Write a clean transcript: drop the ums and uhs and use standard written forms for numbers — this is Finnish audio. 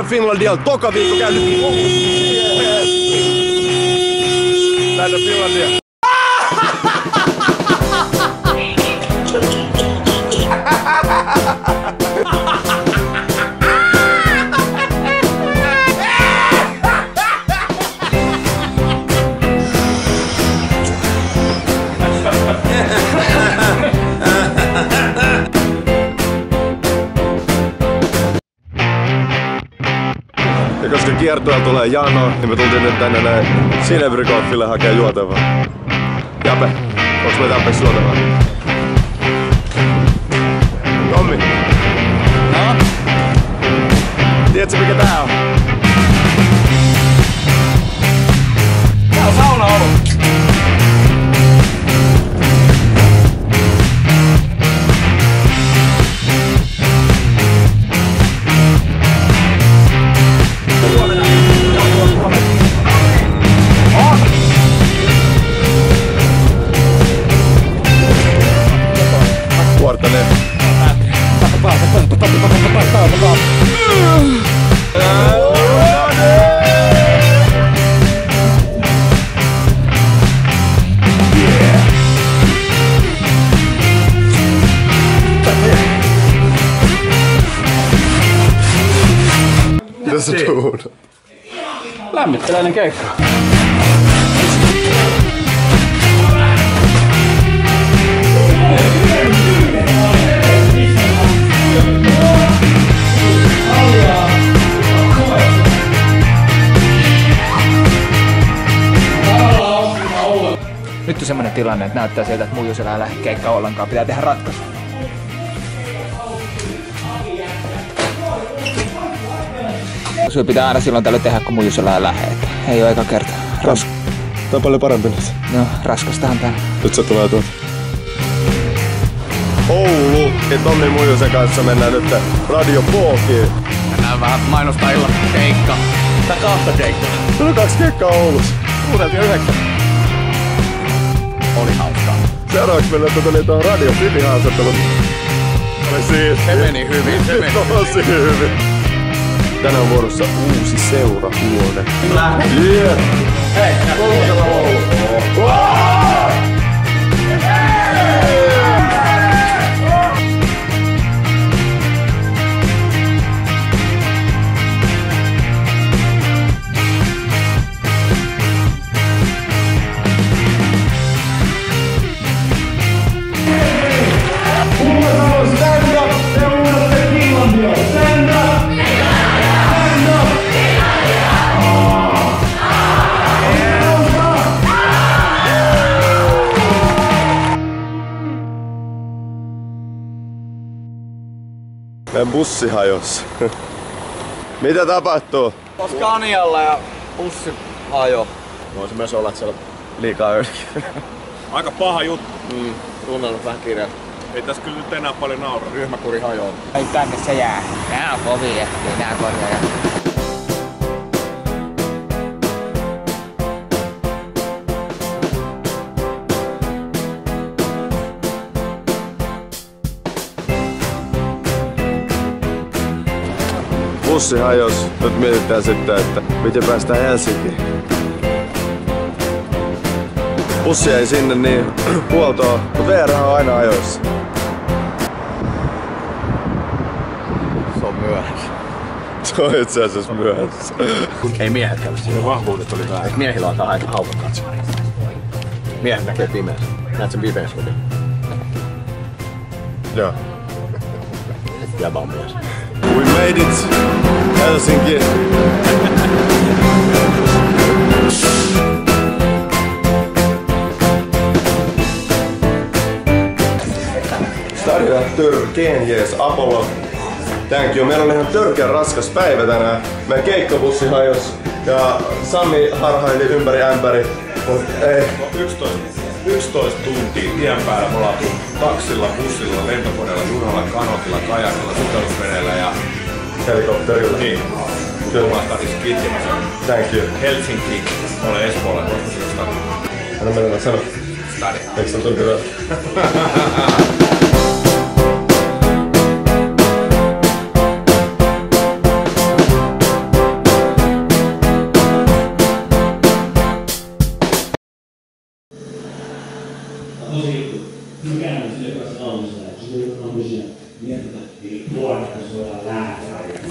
Finlandia toka viikko käynyt. Tänne Finlandia. Ja koska kiertueella tulee jano, niin me tultiin nyt tänne näin Sinebrykoffille hakee juotavaa. Jape, onks me tarpeeksi juotavaa? Tommi. No? Tiedätkö mikä tää on? Tää on sauna ollut. Mitä sä tuunat? Lämmitteläinen keikka. Nyt on semmonen tilanne, että näyttää siltä, että Muijusella ei lähde keikkaa ollenkaan. Pitää tehdä ratkaisu. Se pitää aina silloin tällöin tehdä, kun Muijusella ei lähde. Ei oo eka kerta. Tää on paljon parempi nyt. No, raskastahan tää. Nyt se tulee tuolta. Oulu! Ja Tommi Muijusen kanssa mennään nyt Radio Pookiin. Mennään vähän mainostaa illan keikka. Tää kahta keikkaa. Tuli 2 keikkaa Oulussa. 6-9. Oli hauskaa. Seuraavaksi mennään tuon Radio City haastattelun. Oli siistiä. Se meni hyvin, se meni tosi hyvin. Tänään on vuorossa uusi seurahuone. Yeah. Hei, nää kolmosella Oulu. Meidän bussi hajosi. Mitä tapahtuu? Scanialla ja bussi hajo. Voisi myös olla, että siellä liikaa öljyä. Aika paha juttu. Runnannut vähän kireä. Ei tässä kyllä nyt enää paljon nauraa. Ryhmäkuri hajoaa. Ei tänne se jää. Nää on kovia, ettei nää korjaa. Bussi hajos. Nyt mietitään sitten, että miten päästään Helsinkiin. Bussi ei sinne niin huoltoa, mutta VR on aina ajoissa. Se on myöhässä. Se on itse asiassa myöhässä. Ei miehet käy siinä. Vahvuudet oli vähän. Miehillä on vähän haukan kanssa. Miehet näkee pimeässä. Näet sen pimeässä kodin. Joo. Jäbä on mies. We made it! Helsinki! Stadion törkeen jees Apollo. Thank you. Meillä on ihan törkeän raskas päivä tänään. Meidän keikkabussi hajos ja Sami harhaili ympäri ämpäri. Ei. 11 tuntia tien päällä me ollaan taksilla, bussilla, lentokoneella, junalla, kanotilla, kajakilla, sukellusveneellä ja Helikopterilla. niin. Kyllä. Stadissa kitkemässä. Thank you. Helsinki. Olen Espoolla. Koska sillä stadi? Anna mennä sano. Stadi. Eikö se ole tullut? tosi mykänä sille kanssa aamussa, että se on tämmöisiä mietitään, luonnossa voidaan lääkäriä.